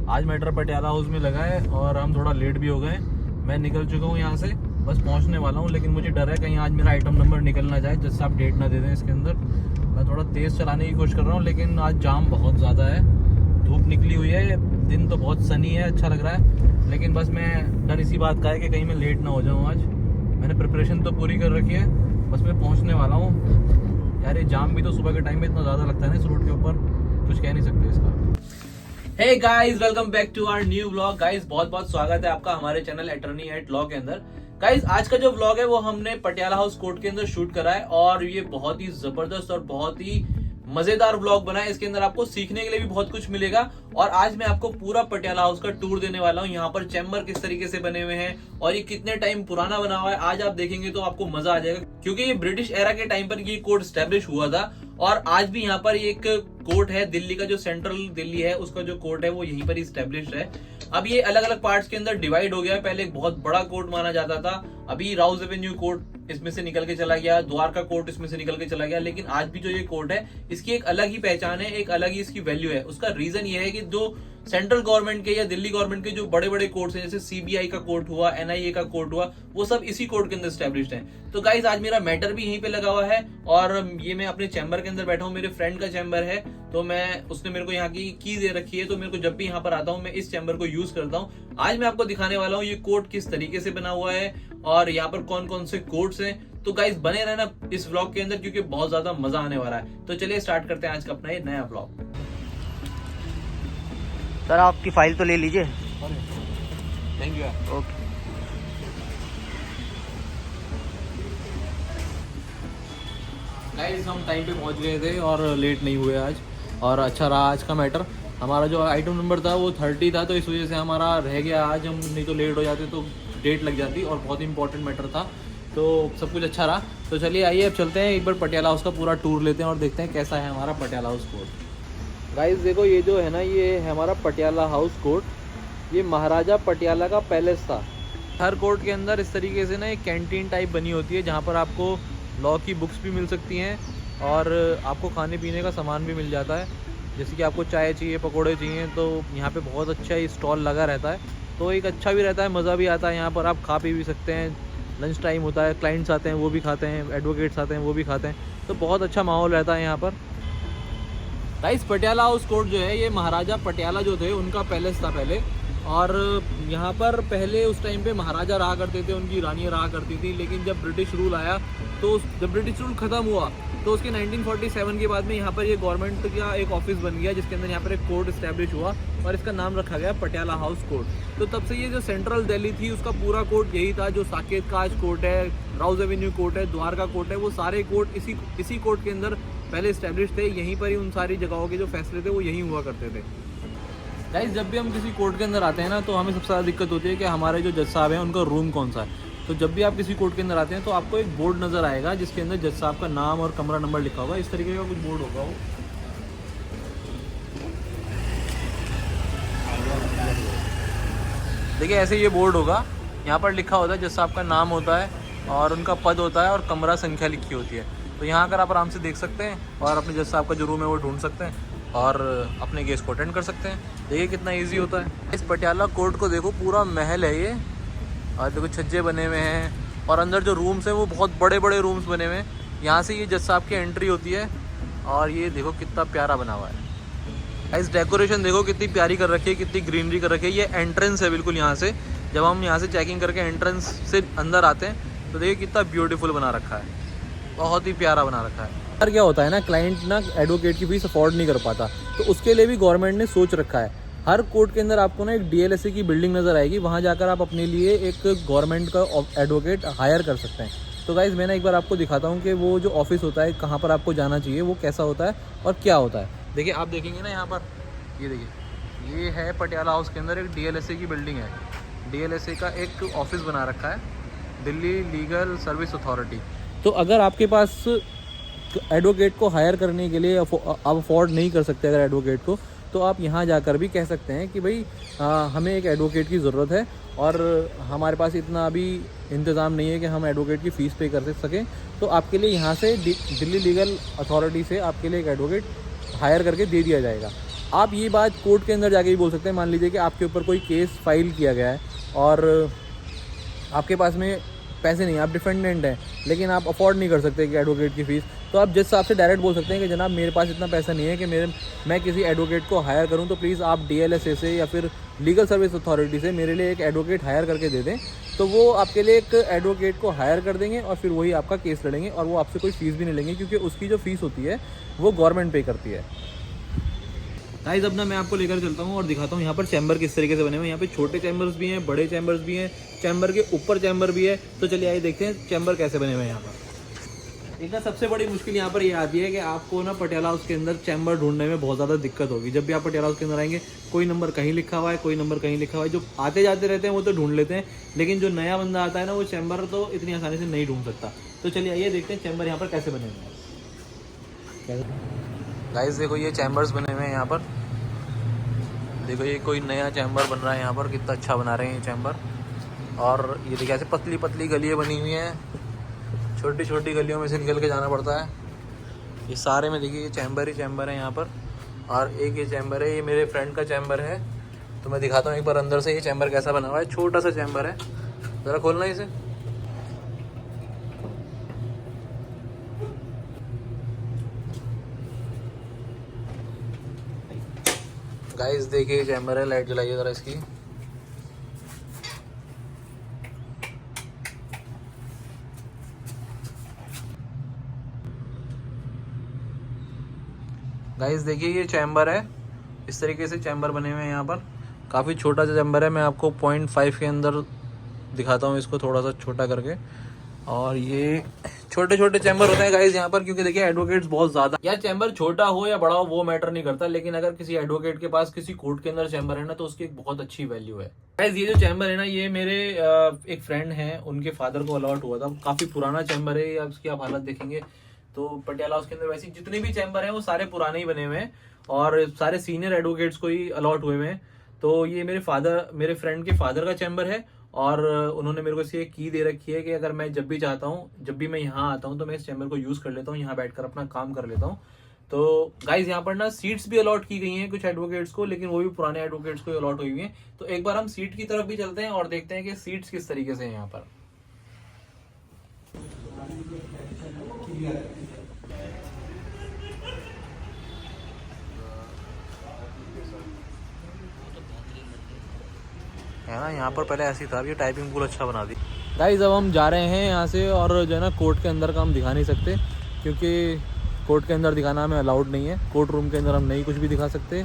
आज matter Patiala house में लगा है और हम थोड़ा लेट भी हो गए। मैं निकल चुका हूँ यहाँ से, बस पहुँचने वाला हूँ, लेकिन मुझे डर है कहीं आज मेरा आइटम नंबर निकल ना जाए, जिससे आप डेट ना दे दें इसके अंदर। मैं थोड़ा तेज़ चलाने की कोशिश कर रहा हूँ, लेकिन आज जाम बहुत ज़्यादा है। धूप निकली हुई है, दिन तो बहुत सनी है, अच्छा लग रहा है, लेकिन बस मैं डर इसी बात का है कि कहीं मैं लेट ना हो जाऊँ। आज मैंने प्रिपरेशन तो पूरी कर रखी है, बस मैं पहुँचने वाला हूँ। यार ये जाम भी तो सुबह के टाइम में इतना ज़्यादा लगता है ना इस रूट के ऊपर, कुछ कह नहीं सकते इसका। Hey guys, welcome back to our new vlog. Guys बहुत बहुत स्वागत है आपका हमारे चैनल अटर्नी एट लॉ के अंदर। गाइस आज का जो व्लॉग है वो हमने पटियाला हाउस कोर्ट के अंदर शूट करा है और ये बहुत ही जबरदस्त और बहुत ही मजेदार व्लॉग बना है। इसके अंदर आपको सीखने के लिए भी बहुत कुछ मिलेगा और आज मैं आपको पूरा पटियाला हाउस का टूर देने वाला हूँ। यहाँ पर चैम्बर किस तरीके से बने हुए हैं और ये कितने टाइम पुराना बना हुआ है, आज आप देखेंगे तो आपको मजा आ जाएगा, क्योंकि ये ब्रिटिश एरा के टाइम पर ये कोर्ट स्टैब्लिश हुआ था और आज भी यहाँ पर एक कोर्ट है। दिल्ली का जो सेंट्रल दिल्ली है उसका जो कोर्ट है वो यहीं पर ही स्टैब्लिश है। अब ये अलग अलग पार्ट्स के अंदर डिवाइड हो गया है। पहले एक बहुत बड़ा कोर्ट माना जाता था, अभी राउज एवेन्यू कोर्ट इसमें से निकल के चला गया, द्वारका कोर्ट इसमें से निकल के चला गया, लेकिन आज भी जो ये कोर्ट है इसकी एक अलग ही पहचान है, एक अलग ही इसकी वैल्यू है। उसका रीजन ये है कि जो सेंट्रल गवर्नमेंट के या दिल्ली गवर्नमेंट के जो बड़े बड़े कोर्ट्स हैं, जैसे सीबीआई का कोर्ट हुआ, एनआईए का कोर्ट हुआ, वो सब इसी कोर्ट के अंदर स्टैब्लिश्ड हैं। तो गाइज आज मेरा मैटर भी यहीं पे लगा हुआ है और ये मैं अपने चैम्बर के अंदर बैठा हूँ। मेरे फ्रेंड का चैम्बर है, तो मैं उसने मेरे को यहाँ की दे रखी है, तो मेरे को जब भी यहाँ पर आता हूँ मैं इस चैम्बर को यूज करता हूँ। आज मैं आपको दिखाने वाला हूँ ये कोर्ट किस तरीके से बना हुआ है और यहाँ पर कौन कौन से कोर्ट्स हैं। तो गाइज बने रहना इस व्लॉग के अंदर, क्योंकि बहुत ज्यादा मजा आने वाला है। तो चलिए स्टार्ट करते हैं आज का अपना ये नया व्लॉग। सर आपकी फाइल तो ले लीजिए। Thank you. ओके। गाइस हम टाइम पे पहुंच गए थे और लेट नहीं हुए आज, और अच्छा रहा आज का मैटर। हमारा जो आइटम नंबर था वो 30 था, तो इस वजह से हमारा रह गया आज। हम नहीं तो लेट हो जाते तो डेट लग जाती, और बहुत इंपॉर्टेंट मैटर था, तो सब कुछ अच्छा रहा। तो चलिए आइए अब चलते हैं, एक बार पटियाला हाउस का पूरा टूर लेते हैं और देखते हैं कैसा है हमारा पटियाला हाउस कोर्ट। गाइस देखो, ये जो है ना, ये है हमारा पटियाला हाउस कोर्ट। ये महाराजा पटियाला का पैलेस था। हर कोर्ट के अंदर इस तरीके से ना एक कैंटीन टाइप बनी होती है, जहाँ पर आपको लॉ की बुक्स भी मिल सकती हैं और आपको खाने पीने का सामान भी मिल जाता है। जैसे कि आपको चाय चाहिए, पकोड़े चाहिए, तो यहाँ पे बहुत अच्छा ये स्टॉल लगा रहता है, तो एक अच्छा भी रहता है, मज़ा भी आता है। यहाँ पर आप खा पी भी सकते हैं। लंच टाइम होता है, क्लाइंट्स आते हैं वो भी खाते हैं, एडवोकेट्स आते हैं वो भी खाते हैं, तो बहुत अच्छा माहौल रहता है यहाँ पर। गाइस पटियाला हाउस कोर्ट जो है ये महाराजा पटियाला जो थे उनका पैलेस था पहले, और यहाँ पर पहले उस टाइम पे महाराजा रहा करते थे, उनकी रानियाँ रहा करती थी। लेकिन जब ब्रिटिश रूल आया, तो जब ब्रिटिश रूल ख़त्म हुआ तो उसके 1947 के बाद में यहाँ पर ये गवर्नमेंट का एक ऑफिस बन गया, जिसके अंदर यहाँ पर एक कोर्ट इस्टेब्लिश हुआ और इसका नाम रखा गया पटियाला हाउस कोर्ट। तो तब से ये जो सेंट्रल दिल्ली थी उसका पूरा कोर्ट यही था। जो साकेत का आज कोर्ट है, राउज एवेन्यू कोर्ट है, द्वारका कोर्ट है, वो सारे कोर्ट इसी कोर्ट के अंदर पहले इस्टेब्लिश थे। यहीं पर ही उन सारी जगहों के जो फैसले थे वो यहीं हुआ करते थे। गाइस जब भी हम किसी कोर्ट के अंदर आते हैं ना, तो हमें सबसे ज़्यादा दिक्कत होती है कि हमारे जो जज साहब हैं उनका रूम कौन सा है। तो जब भी आप किसी कोर्ट के अंदर आते हैं तो आपको एक बोर्ड नज़र आएगा जिसके अंदर जज साहब का नाम और कमरा नंबर लिखा होगा। इस तरीके का कुछ बोर्ड होगा वो। देखिए ऐसे ये बोर्ड होगा, यहाँ पर लिखा होता है जज साहब का नाम होता है और उनका पद होता है और कमरा संख्या लिखी होती है। तो यहाँ आकर आप आराम से देख सकते हैं और अपने जज साहब का जो रूम है वो ढूंढ सकते हैं और अपने केस को अटेंड कर सकते हैं। देखिए कितना इजी होता है। इस पटियाला कोर्ट को देखो, पूरा महल है ये, और देखो छज्जे बने हुए हैं और अंदर जो रूम्स हैं वो बहुत बड़े बड़े रूम्स बने हुए हैं। यहाँ से ये जज साहब की एंट्री होती है और ये देखो कितना प्यारा बना हुआ है। इस डेकोरेशन देखो कितनी प्यारी कर रखी है, कितनी ग्रीनरी कर रखी है। ये एंट्रेंस है बिल्कुल यहाँ से, जब हम यहाँ से चेकिंग करके एंट्रेंस से अंदर आते हैं तो देखिए कितना ब्यूटीफुल बना रखा है, बहुत ही प्यारा बना रखा है। यार क्या होता है ना, क्लाइंट ना एडवोकेट की फीस अफोर्ड नहीं कर पाता, तो उसके लिए भी गवर्नमेंट ने सोच रखा है। हर कोर्ट के अंदर आपको ना एक डीएलएसए की बिल्डिंग नज़र आएगी, वहाँ जाकर आप अपने लिए एक गवर्नमेंट का एडवोकेट हायर कर सकते हैं। तो गाइज़ मैं ना एक बार आपको दिखाता हूँ कि वो जो ऑफिस होता है, कहाँ पर आपको जाना चाहिए, वो कैसा होता है और क्या होता है। देखिए आप देखेंगे ना यहाँ पर, ये देखिए ये है पटियाला हाउस के अंदर एक डीएलएसए की बिल्डिंग है। डीएलएसए का एक ऑफिस बना रखा है, दिल्ली लीगल सर्विस अथॉरिटी। तो अगर आपके पास एडवोकेट को हायर करने के लिए आप अफोर्ड नहीं कर सकते अगर एडवोकेट को, तो आप यहाँ जाकर भी कह सकते हैं कि भाई हमें एक एडवोकेट की ज़रूरत है और हमारे पास इतना अभी इंतज़ाम नहीं है कि हम एडवोकेट की फ़ीस पे कर सकें। तो आपके लिए यहाँ से दिल्ली लीगल अथॉरिटी से आपके लिए एक एडवोकेट हायर करके दे दिया जाएगा। आप ये बात कोर्ट के अंदर जाके भी बोल सकते हैं। मान लीजिए कि आपके ऊपर कोई केस फाइल किया गया है और आपके पास में पैसे नहीं, आप डिफेंडेंट हैं, लेकिन आप अफोर्ड नहीं कर सकते कि एडवोकेट की फ़ीस, तो आप जज साहब से डायरेक्ट बोल सकते हैं कि जनाब मेरे पास इतना पैसा नहीं है कि मैं किसी एडवोकेट को हायर करूं, तो प्लीज़ आप DLSA से या फिर लीगल सर्विस अथॉरिटी से मेरे लिए एक एडवोकेट हायर करके दे दें। तो वो आपके लिए एक एडवोकेट को हायर कर देंगे और फिर वही आपका केस लड़ेंगे और वो आपसे कोई फ़ीस भी नहीं लेंगे, क्योंकि उसकी जो फ़ीस होती है वो गवर्नमेंट पे करती है। गाइस अब ना मैं आपको लेकर चलता हूँ और दिखाता हूँ यहाँ पर चैम्बर किस तरीके से बने हुए हैं। यहाँ पे छोटे चैम्बर्स भी हैं, बड़े चैम्बर्स भी हैं, चैम्बर के ऊपर चैम्बर भी है। तो चलिए आइए देखते हैं चैम्बर कैसे बने हुए हैं यहाँ पर। एक ना सबसे बड़ी मुश्किल यहाँ पर ये आती है कि आपको ना पटियाला हाउस के अंदर चैम्बर ढूंढने में बहुत ज़्यादा दिक्कत होगी। जब भी आप पटियाला हाउस के अंदर आएंगे, कोई नंबर कहीं लिखा हुआ है, कोई नंबर कहीं लिखा हुआ है। जो आते जाते रहते हैं वो तो ढूंढ लेते हैं, लेकिन जो नया बंदा आता है ना, वो चैम्बर तो इतनी आसानी से नहीं ढूंढ सकता। तो चलिए आइए देखते हैं चैम्बर यहाँ पर कैसे बने हुए हैं। गाइस देखो ये चैम्बर्स बने हुए हैं यहाँ पर। देखो ये कोई नया चैम्बर बन रहा है यहाँ पर, कितना अच्छा बना रहे हैं ये चैम्बर। और ये देखिए ऐसे पतली पतली गलियाँ बनी हुई हैं, छोटी छोटी गलियों में से निकल के जाना पड़ता है। ये सारे में देखिए ये चैम्बर ही चैम्बर है यहाँ पर। और एक ये चैम्बर है, ये मेरे फ्रेंड का चैम्बर है, तो मैं दिखाता हूँ एक बार अंदर से ये चैम्बर कैसा बना हुआ है। छोटा सा चैम्बर है, ज़रा खोलना इसे। गाइस देखिए चैम्बर है, लाइट जलाइए ज़रा इसकी। गाइस देखिए ये चैम्बर है, इस तरीके से चैम्बर बने हुए हैं यहाँ पर। काफ़ी छोटा सा चैम्बर है, मैं आपको 0.5 के अंदर दिखाता हूँ इसको थोड़ा सा छोटा करके। और ये छोटे छोटे चैम्बर होते हैं गाइस यहाँ पर, क्योंकि देखिए एडवोकेट्स बहुत ज़्यादा, या चैम्बर छोटा हो या बड़ा हो वो मैटर नहीं करता, लेकिन अगर किसी एडवोकेट के पास किसी कोर्ट के अंदर चैम्बर है ना, तो उसकी एक बहुत अच्छी वैल्यू है। गाइस ये जो चैम्बर है ना, ये मेरे एक फ्रेंड हैं, उनके फादर को अलॉट हुआ था। काफ़ी पुराना चैम्बर है, अब इसकी आप हालत देखेंगे तो पटियाला हाउस के अंदर वैसे जितने भी चैम्बर हैं वो सारे पुराने ही बने हुए हैं और सारे सीनियर एडवोकेट्स को ही अलॉट हुए हुए हैं। तो ये मेरे फ्रेंड के फादर का चैम्बर है और उन्होंने मेरे को इसकी की दे रखी है कि अगर मैं जब भी चाहता हूँ, जब भी मैं यहाँ आता हूँ, तो मैं इस चैम्बर को यूज़ कर लेता हूँ, यहाँ बैठकर अपना काम कर लेता हूँ। तो गाइज यहाँ पर ना सीट्स भी अलॉट की गई हैं कुछ एडवोकेट्स को, लेकिन वो भी पुराने एडवोकेट्स को अलॉट हुई हुई हैं। तो एक बार हम सीट की तरफ भी चलते हैं और देखते हैं कि सीट्स किस तरीके से हैं यहाँ पर। है ना, यहाँ पर पहले ऐसी था, ये टाइपिंग पूरा अच्छा बना दी। गाइस अब हम जा रहे हैं यहाँ से, और जो है ना कोर्ट के अंदर का हम दिखा नहीं सकते, क्योंकि कोर्ट के अंदर दिखाना हमें अलाउड नहीं है। कोर्ट रूम के अंदर हम नहीं कुछ भी दिखा सकते।